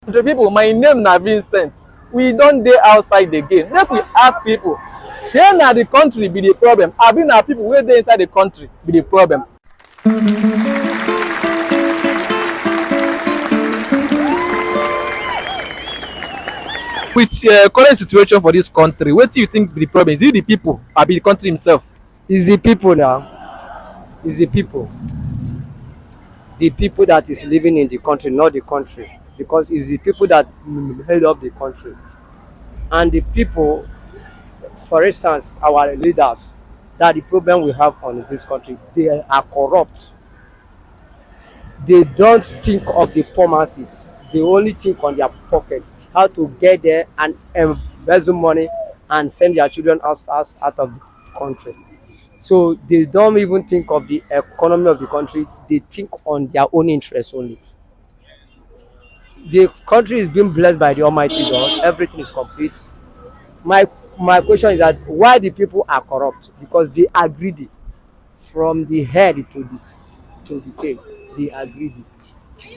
The people, my name na Vincent. We don dey outside again. Make we ask people, shey na the country be the problem, abi na people wey dey inside the country be the problem? With current situation for this country, wetin you think be the problem? Is it the people abi the country himself? It's the people now. It's the people that is living in the country, not the country, because it's the people that head up the country, and the people, for instance, our leaders, that the problem we have on this country, they are corrupt. They don't think of the poor masses. They only think on their pocket, how to get there and embezzle money and send their children out of the country. So they don't even think of the economy of the country. They think on their own interest only. The country is being blessed by the Almighty God. Everything is complete. My my question is that why the people are corrupt? Because they are greedy, from the head to the tail. They are greedy.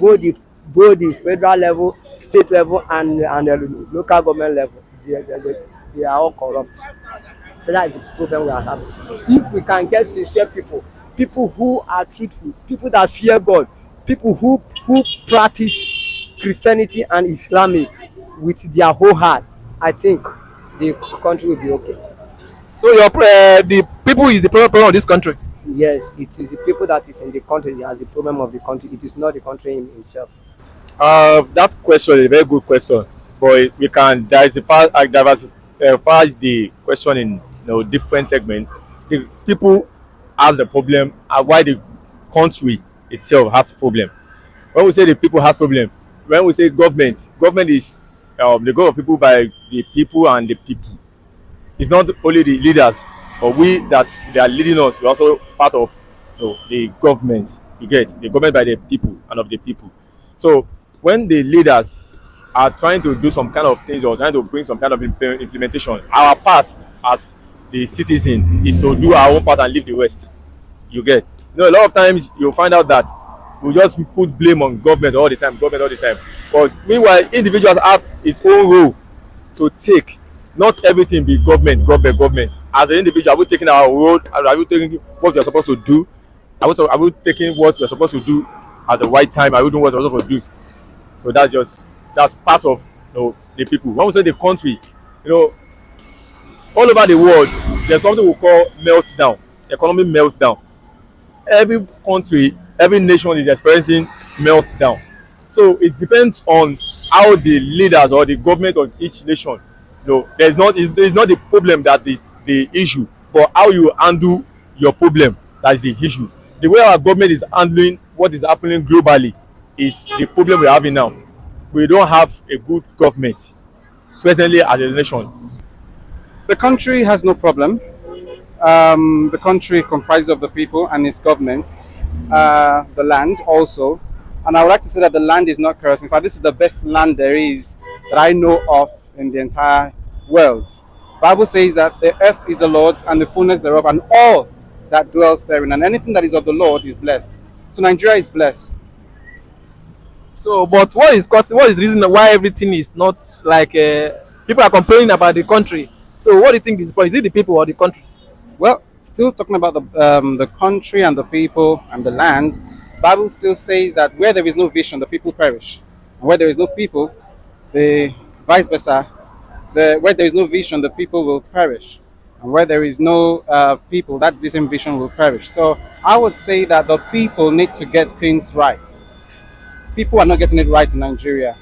Both the federal level, state level, and the local government level. They are all corrupt. That is the problem we are having. If we can get sincere people, people who are truthful, people that fear God, people who practice Christianity and Islamic with their whole heart, I think the country will be okay. So the people is the problem of this country. Yes, it is the people that is in the country that has the problem of the country. It is not the country in itself. That question is a very good question, but we can diversify the question in different segments. The people has a problem, and why the country itself has problem. When we say the people has problem, when we say government is the group of people by the people and the people. It's not only the leaders, but we that they are leading us. We're also part of the government. You get the government by the people and of the people. So when the leaders are trying to do some kind of things or trying to bring some kind of implementation, our part as the citizen is to do our own part and leave the rest. You get, a lot of times you'll find out that we just put blame on government all the time. But meanwhile, individuals have its own role to take. Not everything be government. As an individual, are we taking our role? Are we taking what we are supposed to do? Are we taking what we are supposed to do at the right time? Are we doing what we are supposed to do? So that's part of the people. When we say the country, you know, all over the world, there's something we call meltdown, economic meltdown. Every country, every nation is experiencing meltdown. So it depends on how the leaders or the government of each nation, there's not the problem that is the issue, but how you handle your problem, that is the issue. The way our government is handling what is happening globally is the problem we're having now. We don't have a good government presently as a nation. The country has no problem. The country comprises of the people and its government, the land also. And I would like to say that the land is not cursed. In fact, this is the best land there is that I know of in the entire world. Bible says that the earth is the Lord's and the fullness thereof, and all that dwells therein. And anything that is of the Lord is blessed. So Nigeria is blessed. So, but what is the reason why everything is not like people are complaining about the country? So, what do you think is the problem? Is it the people or the country? Well, still talking about the country and the people and the land, Bible still says that where there is no vision, the people perish, and where there is no people, the vice versa. Where there is no vision, the people will perish, and where there is no people, that same vision will perish. So I would say that the people need to get things right. People are not getting it right in Nigeria.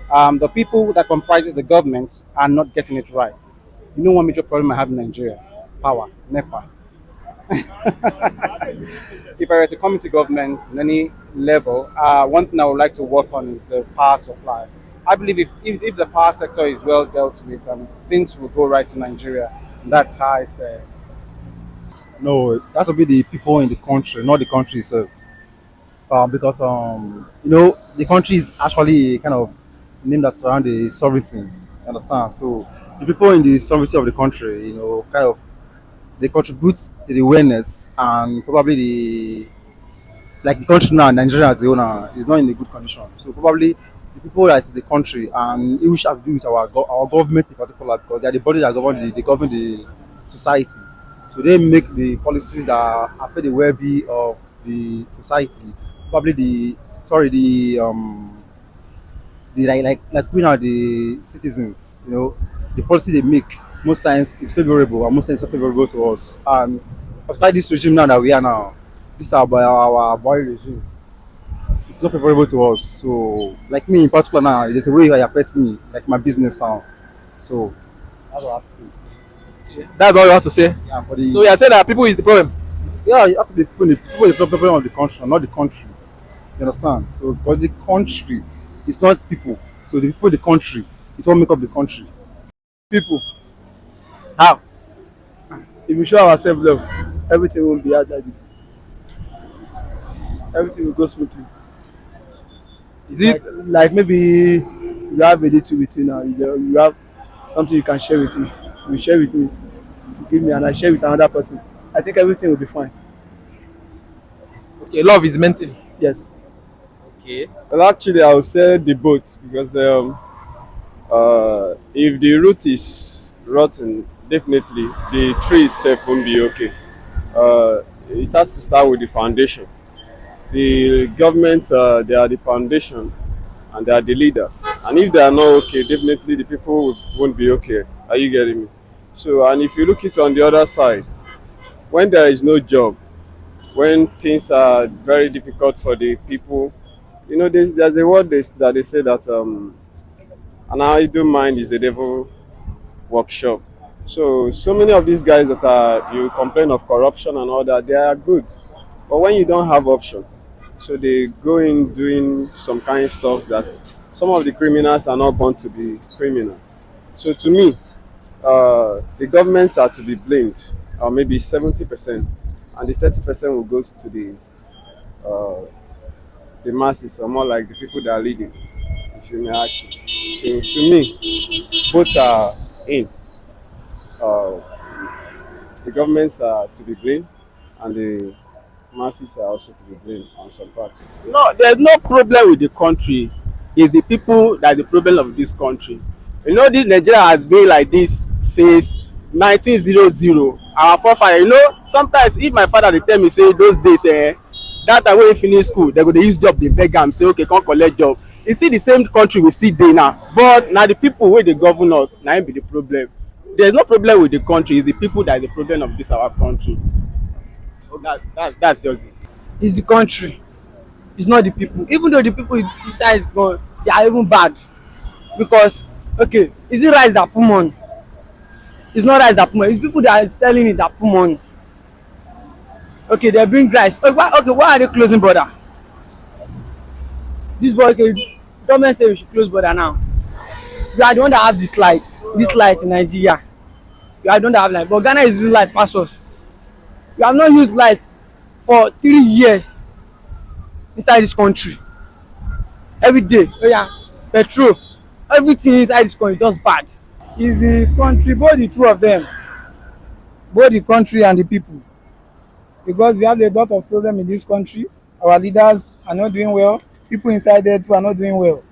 The people that comprises the government are not getting it right. You know, one major problem I have in Nigeria: power, NEPA. If I were to come into government in any level, one thing I would like to work on is the power supply. I believe if the power sector is well dealt with, things will go right in Nigeria. That's how I say. No, it has to be the people in the country, not the country itself. Because the country is actually kind of name that's around the sovereignty. You understand? So the people in the sovereignty of the country, kind of they contribute to the awareness, and probably the country now, Nigeria as the owner is not in a good condition. So probably the people that is in the country, and which have to do with our government in particular, because they are the body that govern the society. So they make the policies that affect the well-being of the society. Probably the like we are the citizens. The policy they make most times is favorable, and most times it's not favorable to us. And after this regime now that we are now, this our boy regime, it's not favorable to us. So, like me in particular now, there's a way it affects me, like my business now. So that's what I have to say. That's all you have to say. Yeah, for the So you are saying that people is the problem. yeah, you have to be people the problem of the country, not the country. You understand? So because the country is not people, so the people in the country is what make up the country. People, How? if we show ourselves love, everything will be hard like this. Everything will go smoothly. Is it Like maybe you have a little with you now, you have something you can share with me. You share with me, you give me, and I share with another person. I think everything will be fine. okay? Love is maintained. Yes. Okay. Well, actually, I would say the both because if the root is rotten, definitely the tree itself won't be okay. It has to start with the foundation. The government, they are the foundation and they are the leaders. And if they are not okay, definitely the people won't be okay. Are you getting me? So, and if you look it on the other side, when there is no job, when things are very difficult for the people, there's a word that they say that an idle mind is the devil workshop. So many of these guys that are you complain of corruption and all that, they are good. But when you don't have option, so they go in doing some kind of stuff that some of the criminals are not born to be criminals. So to me, the governments are to be blamed, or maybe 70%, and the 30% will go to uh, the masses, or more like the people that are leading, if you may ask me. So to me, both are in. Uh, the governments are to be blamed, and the masses are also to be blamed on some parts. No, there's no problem with the country. It's the people that's the problem of this country. This Nigeria has been like this since 1900. Our forefather, sometimes if my father dey tell me say those days, that time when he finish school, they go dey use job dey beg am say okay come collect job. It's still the same country we still dey now. But na the people wey dey govern us na im be the problem. There's no problem with the country. It's the people that is the problem of this our country. That's just it. It's the country. It's not the people. Even though the people inside is gone, they are even bad. Because, okay, is it rice that put money? It's not rice that put money. It's people that are selling it that put money. Okay, they bring rice. Why are they closing border? This border, okay, government say we should close border now. You are the one that have this light in Nigeria. You are the one that have light. But Ghana is using light past us. You have not used light for 3 years inside this country. Every day, petrol, everything inside this country is just bad. Is the country, both the two of them, both the country and the people, because we have a lot of problem in this country. Our leaders are not doing well. People inside there too are not doing well.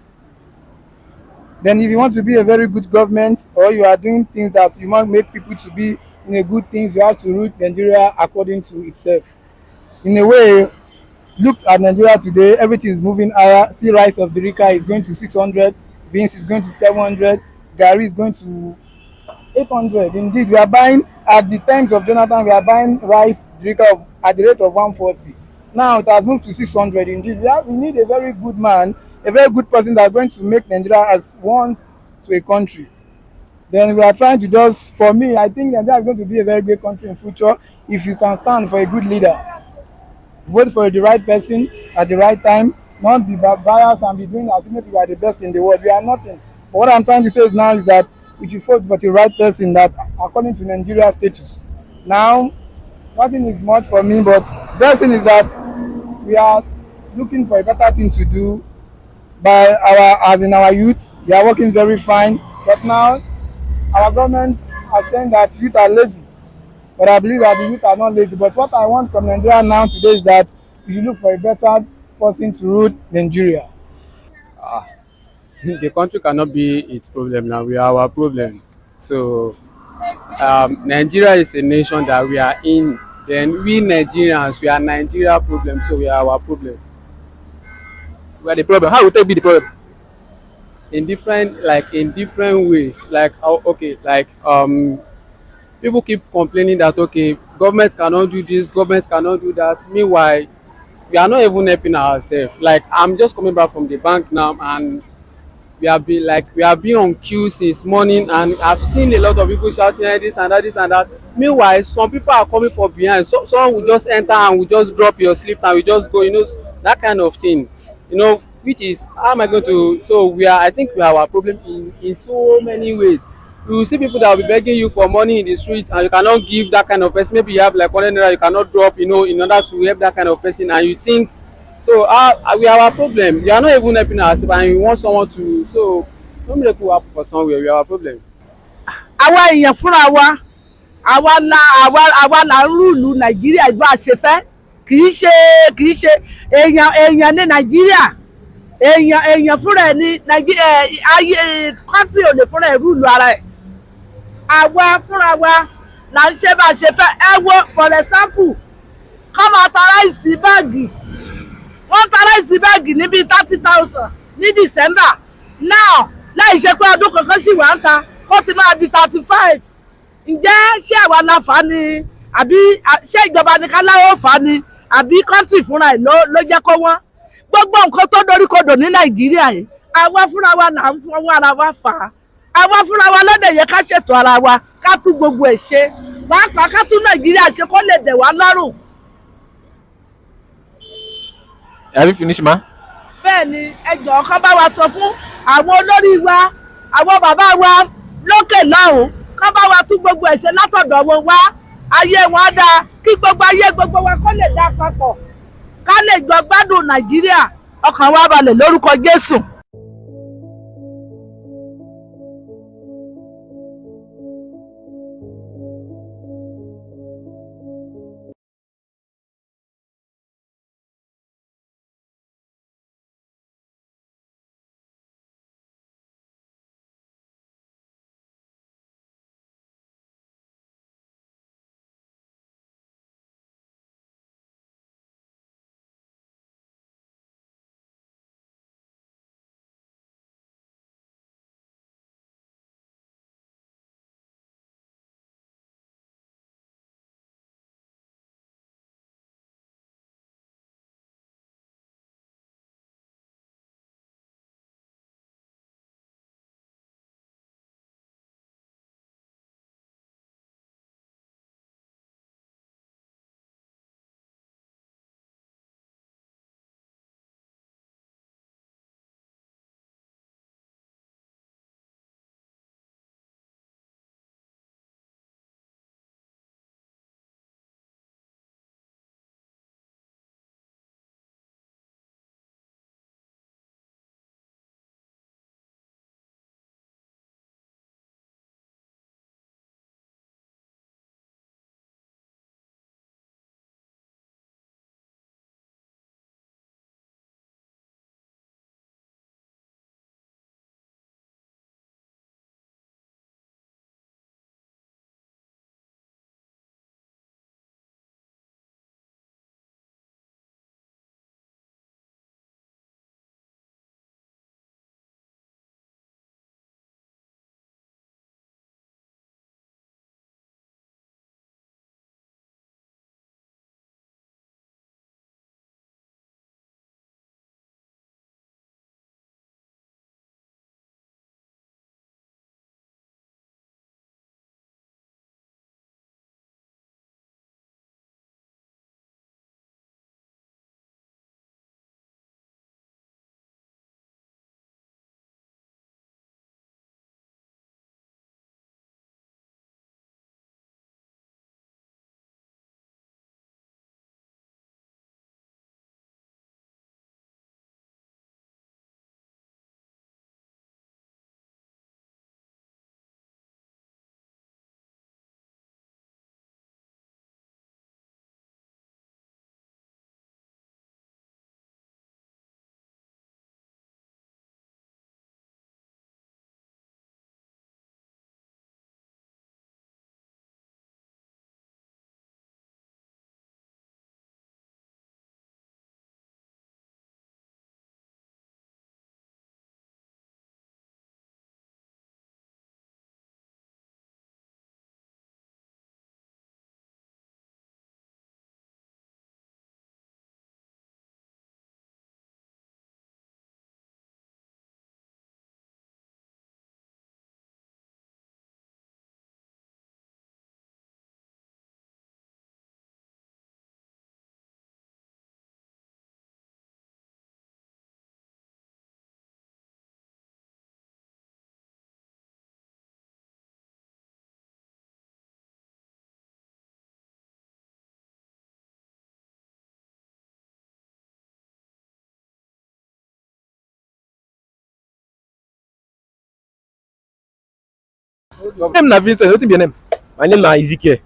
Then if you want to be a very good government, or you are doing things that you want make people to be in a good things, you have to root Nigeria according to itself. In a way, look at Nigeria today, everything is moving higher. See, rice of Dirika is going to 600, beans is going to 700, Gary is going to 800. Indeed, we are buying, at the times of Jonathan, we are buying rice Dirika at the rate of 140. Now it has moved to 600. Indeed, we need a very good man, a very good person that is going to make Nigeria as one to a country. Then we are trying to just, for me, I think Nigeria is going to be a very great country in future if you can stand for a good leader. Vote for the right person at the right time, not be biased and be doing as if we are the best in the world. We are nothing. But what I'm trying to say now is that we should vote for the right person that according to Nigeria status. Now, nothing is much for me, but the best thing is that we are looking for a better thing to do by as in our youth. They are working very fine, but now our government are saying that youth are lazy. But I believe that the youth are not lazy. But what I want from Nigeria now today is that we should look for a better person to rule Nigeria. the country cannot be its problem now. We are our problem. So Nigeria is a nation that we are in. Then we Nigerians, we are Nigeria problem. So we are our problem. We are the problem. How will take be the problem? In different ways. Like okay, like people keep complaining that okay, government cannot do this, government cannot do that. Meanwhile, we are not even helping ourselves. Like I'm just coming back from the bank now, and we have been on queue since morning, and I've seen a lot of people shouting this and that, this and that. Meanwhile, some people are coming from behind. So someone will just enter and will just drop your slip and we just go, that kind of thing. Which is how am I going to, so I think we are our problem in so many ways. You will see people that will be begging you for money in the street and you cannot give that kind of person. Maybe you have like 100 naira you cannot drop, in order to help that kind of person, and you think so we are our problem. We are not even helping ourselves and we want someone to, so no miracle happen for somewhere. We are our problem. àwa èèyàn fúnra wa àwa là ń rúùlù nàìjíríà bá a ṣe fẹ́ kì í ṣe èèyàn ní nàìjíríà èèyàn fúnra ẹ̀ ní ayé kọ́ńtì ò lè fúnra ẹ̀ rúùlù ara ẹ̀ àwa fúnra wa là ń ṣe bá a ṣe fẹ́ ẹ wo for example kọ́ máa ta ráìsì báàgì wọ́n ta ráìsì báàgì ní bíi 30,000 ní December now láì ṣe pé ọdún kankan ṣì wà ń ta kó ti máa di 35. Ǹjẹ́ ṣé àwa la fà á ni àbí ṣé ìjọba ní ká láwọ́ fà á ni àbí kọ́ńtì fúnra ẹ̀ ló jẹ́ kó wọ́n gbogbo nǹkan tó doríkodò ní Nàìjíríà yìí àwa fúnra wa là ń fọwọ́ ara wa fà á àwa fúnra wa lọ́dẹ̀ yẹ ká ṣètò ara wa ká tún gbogbo ẹ̀ ṣe pàápàá ká tún Nàìjíríà ṣe kó lè dẹ̀ wá lọ́rùn. Have you finished, ma? Bẹ́ẹ̀ ni ẹ jọ̀ọ́ kán bá wa sọ fún àwọn olórí wa àwọn bàbá wa lókè lọ́hùn kán bá wa tún gbogbo ẹ̀ ṣe látọ̀dọ̀ wọn wá ayé wọn á dáa kí gbogbo ayé gbogbo wa kó lè dá papọ̀ ká lè jọ gbádùn Nàìjíríà ọkàn wa balẹ̀ lórúkọ Jésù. Name na Vincent, wetin be your name? My name na Ezekiel.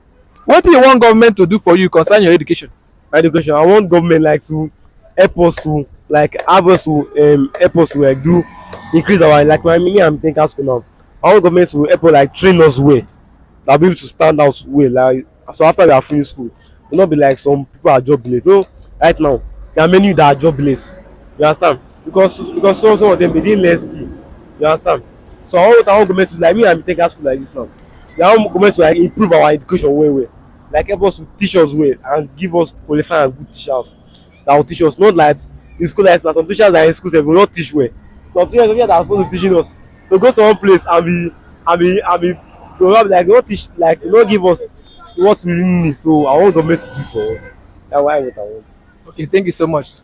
Wetin you want government to do for you concerning your education? Education. I want government like to help us to like have us to help us to like do increase our like me I'm thinking school now. I want government to help us like train us well. That be able to stand out well. Like so after we are finished school, will not be like some people are jobless. No, right now there are many that are jobless. You understand? Because some of them they didn't learn skill. You understand? So I want government to like me I'm taking school like this now. I want government to like improve our education well. Like help us to teach us well and give us qualified and good teachers that will teach us, not like in school like some teachers that in school they will not teach well. Some teachers that are supposed to teaching us they go to one place and be they will like they not teach like they not give us what we really need. So I want government to do this for us. That's why what I want. Okay, thank you so much.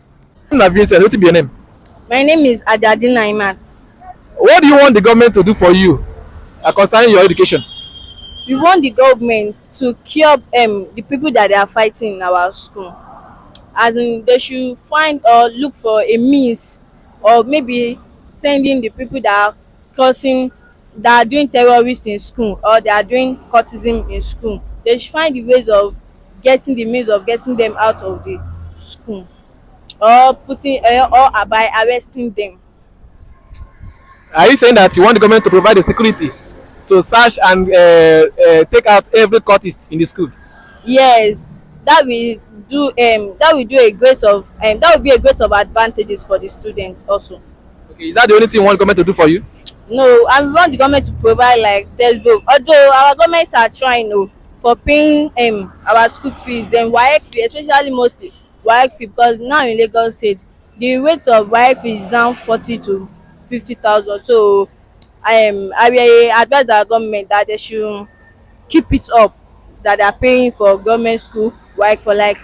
Na Vincent, wetin be your name? My name is Ajadi Naimat. What do you want the government to do for you concerning your education? We want the government to cure the people that they are fighting in our school. As in, they should find or look for a means, or maybe sending the people that are causing, that are doing terrorists in school, or they are doing cultism in school. They should find the ways of getting the means of getting them out of the school, or putting or by arresting them. Are you saying that you want the government to provide the security to search and take out every cultist in the school? Yes, that will do a great of that will be a great of advantages for the students also. Okay, is that the only thing you want government to do for you? No, I want the government to provide like textbook. Although our governments are trying for paying our school fees, then WAEC fee, especially mostly WAEC fee, because now in Lagos State the rate of WAEC fee is now 40 to 50,000. So I will advise our government that they should keep it up, that they are paying for government school WAEC for like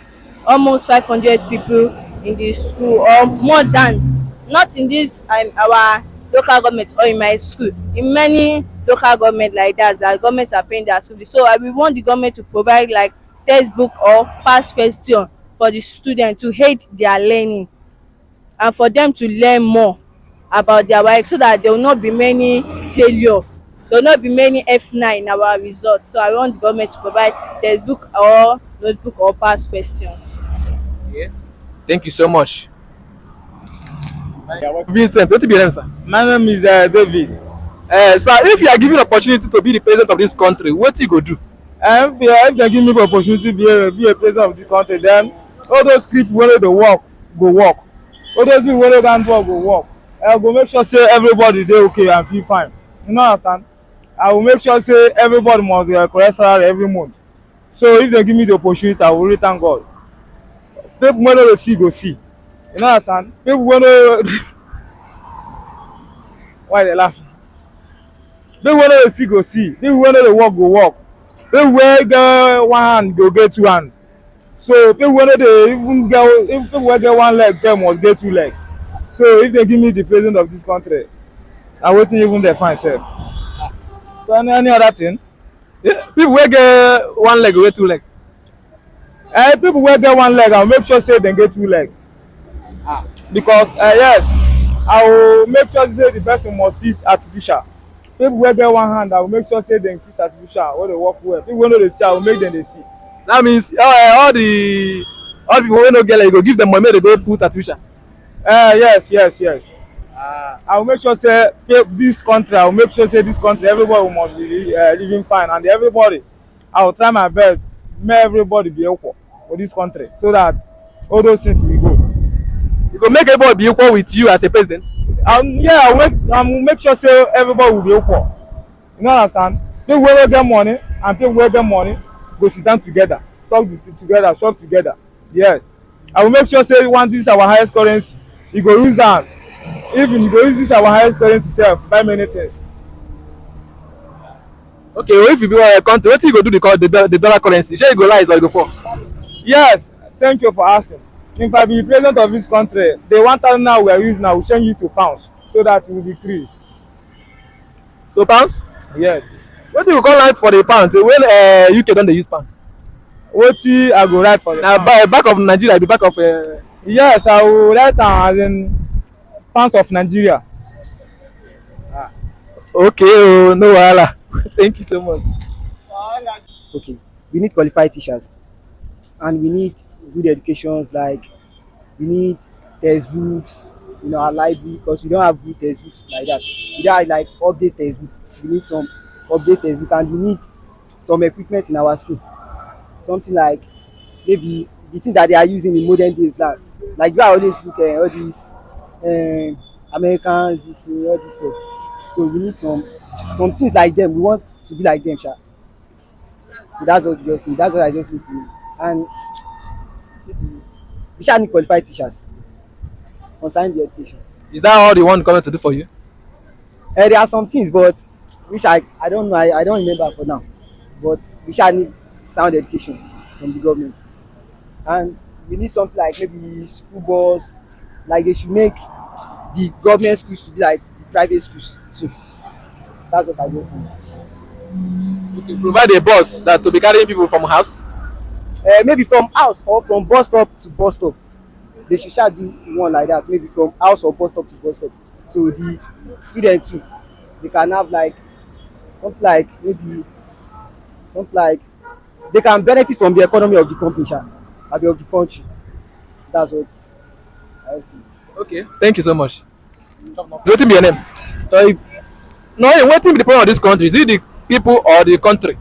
almost 500 people in the school, or more than, not in this our local government or in my school, in many local government like that governments are paying their school fees. So I will want the government to provide like textbook or past question for the student to aid their learning, and for them to learn more about their WAEC, so that there will not be many failure, there will not be many F9 in our results. So I want the government to provide textbook or notebook or past questions. Yeah. Thank you so much. Vincent, wetin be your name, sir? My name is David. Sir, if you are given opportunity to be the president of this country, wetin you go do? If they give me the opportunity to be a president of this country, then all those people wey dey work go work. All those people wey dey can't work go work. I go make sure say everybody dey okay and feel fine. You know understand? I will make sure say everybody must correct salary every month. So if they give me the opportunity, I will really thank God. People wey no dey see go see. You know understand? People wey no why they laugh? People wey no dey see go see. People wey no dey work go work. People wey get one hand go get two hand. So people wey no dey even get, if people wey get one leg sef must get two leg. So if they give me the president of this country, na wetin even dey find sef. So any other thing? Yeah. People wey get one leg go get two leg. People wey get one leg, I will make sure say dem get two leg. Because yes, I will make sure say the person must use artificial. People wey get one hand, I will make sure say dem use artificial wey dey work well. People wey no dey see, I will make dem dey see. That means all the people wey no get leg, you go give them money make they go put artificial. Yes. I will make sure say this country, I will make sure say this country, everybody must be living fine, and everybody, I will try my best make everybody be equal for this country, so that all those things will go. You go make everybody be equal with you as a president? Yeah, I will make sure say everybody will be equal. You know understand? People wey get money and people wey get money go sit down together, talk together, shop together. Yes, I will make sure say this is our highest currency, you go use am. Even you go use this our highest currency sef buy many things. Okay, well, if you be a country, wetin you go do the dollar currency? Shey you go rise or you go fall? Yes, thank you for asking. If I be the president of this country, the 1,000 now we are using now, we change it to pounds so that it will decrease. To pounds? Yes. Wetin you go write for the pounds when UK don dey use pound? Wetin I go write for the pound? Na back of Nigeria, the back of. Yes, I will write am as in pounds of Nigeria. Okay, no wahala. Thank you so much. Okay, we need qualified teachers, and we need good educations. Like we need textbooks in our library because we don't have good textbooks like that. We don't have like update textbook. We need some update textbook, and we need some equipment in our school. Something like maybe the thing that they are using in modern days now. Like you are always look all these Americans, this thing, all this stuff. So we need some things like them. We want to be like them, sha. So that's what we just need. That's what I just need. And we shall need qualified teachers concerning the education. Is that all the one government to do for you? There are some things, but which I don't know. I don't remember for now. But we shall need sound education from the government, and we need something like maybe school bus. Like they should make the government schools to be like the private schools too. That's what I just need. Okay, provide a bus that to be carrying people from house. Maybe from house or from bus stop to bus stop. They should start do one like that. Maybe from house or bus stop to bus stop. So the students too, they can have like something like maybe something like they can benefit from the economy of the company, of the country. That's what I was thinking. Okay, thank you so much. Wetin be your name? No, wetin be the problem of this country? Is it the people or the country?